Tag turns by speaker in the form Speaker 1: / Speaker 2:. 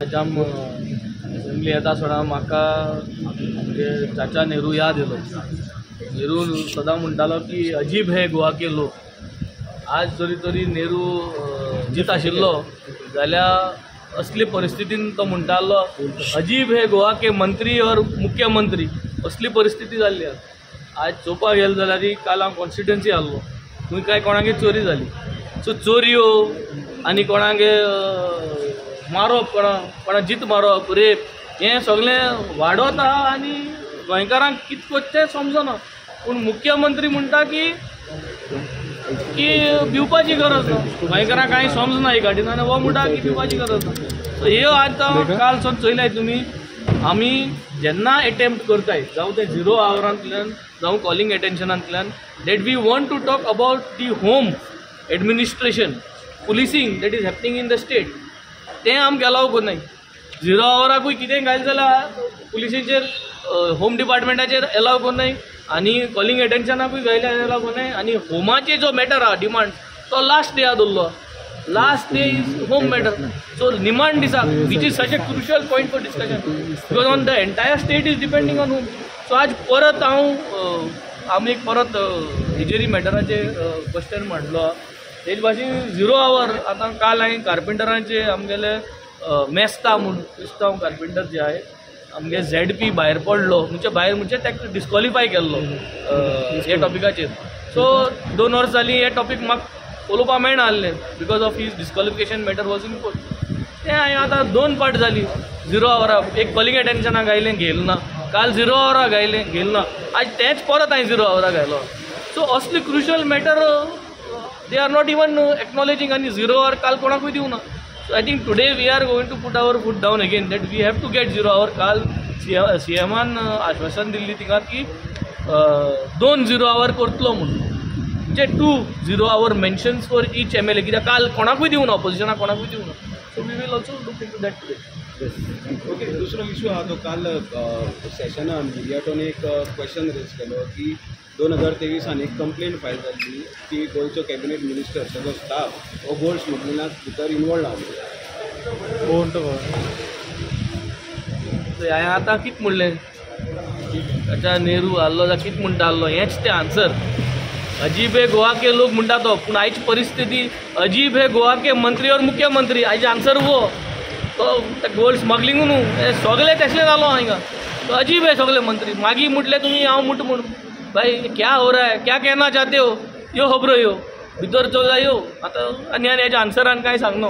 Speaker 1: जाम assembly येता आसतना म्हाका म्हणजे चाचा नेहरू याद येलो। नेहरू सदां म्हणटालो की अजीब है गोवा के लोग। आज जरी तरी नेहरू जीत आशिल्लो जाल्यार असली परिस्थितीन तो म्हणटालो अजीब है गोवा के मंत्री और मुख्यमंत्री, असली परिस्थिती जाल्ली आज चोवपाक गेलो जाल्यार काल हांव कॉन्स्टिट्युएन्सी आहलो, थंय काय कोणागे चोरी जाली। सो चोरयो आनी कोणागे मारप, कोणा जीत मारप, रेप हें सगळें वाडत आहा आनी गोंयकारांक कितें करचें समजना। पूण मुख्यमंत्री म्हणटा की भिवपाची गरज ना, गोंयकारांक कांय समजना ही घाटीन आनी हो म्हणटा की भिवपाची गरज ना। सो ह्यो आतां काल सावन चयल्याय तुमी, आमी जेन्ना एटेम्प्ट करताय जावं ते 0 आवरांतल्यान जावं कॉलिंग एटेन्शनांतल्यान, that we want to talk about the home administration policing that is happening in the state, तें आमकां अलाव करनाय। 0 आवराकूय कितें घायल जाल्यार पुलिसेचेर होम डिपार्टमेंटाचेर अलाव करनाय आनी कॉलिंग एटेन्शनाकूय घायल्या अलाव करनाय। आनी होमाचे जो मॅटर आहा डिमांड तो लास्ट डे दवरलो, last day is home matter. So निमाण दिसाक which is such a crucial point for discussion because on the entire state is depending on home. So आज परत आमी परत हेजेरी मॅटराचेर क्वेश्चन मांडलो। तेच भाशेन 0 आवर आतां काल हांवें कार्पेंटरांचे आमगेले मेस्ता म्हूण क्रिस्तांव कार्पेंटर जे आहे आमगे ZP भायर पडलो, म्हणजे ताका डिस्क्वॉलिफाय केल्लो हे टॉपिकाचेर। सो 2 वर्स जालीं हे टॉपीक म्हाका उलोवपाक मेळना आसलें because of his disqualification matter was in court. तें हांवें आतां 2 पार्ट जालीं 0 आवराक, एक कॉलिंग एटेन्शनाक घायलें घेल ना, काल 0 आवराक घायलें घेल ना, आज तेंच परत हांवें 0 आवराक घायलो। सो असली crucial matter they are not even acknowledging आणि 0 hour काल कोणाकूय दिवं ना। So I think today we are going to put our foot down again that we have to get 0 hour। काल CMान आश्वासन दिल्ली तिका की 2 0 hour करतलो म्हणून, म्हणजे 2 0 hour mentions for each MLA, कित्याक काल कोणाकूय दिवं ना, ऑपोजिशनाक कोणाकूय दिवं ना। So we will also look into that today.
Speaker 2: Okay, दुसरो इशू आहा तो काल सेशनान मिडियाटोन एक क्वेश्चन रेज केलो की 2023 एक कंप्लेंट फायल जाल्ली की गोंयचो कॅबिनेट मिनिस्टर सगळो स्टाफ हो गोल्ड स्मगलिंगाक भितर इनवॉल्ड आहा।
Speaker 1: कोण तो हांवें आतां कितें म्हणलें, चाचा नेहरू आहलो जाल्यार कितें म्हणटा आहलो हेंच तें आन्सर। अजीब है गोवा के लोग म्हणटा तो, पूण आयची परिस्थिती अजीब है गोवा के मंत्री और मुख्यमंत्री, आयचे आन्सर वो तो गोल्ड स्मगलिंग न्हू, हे सगळे तसले जालो हांगा। तो अजीब है सगळे मंत्री, मागीर म्हटलें तुमी हांव म्हणटा म्हूण, भाई क्या हो रहा है, क्या कहना चाहते हो, यो खबरो यो भितर चल यो आतां आनी हेजे आन्सरान कांय सांगना।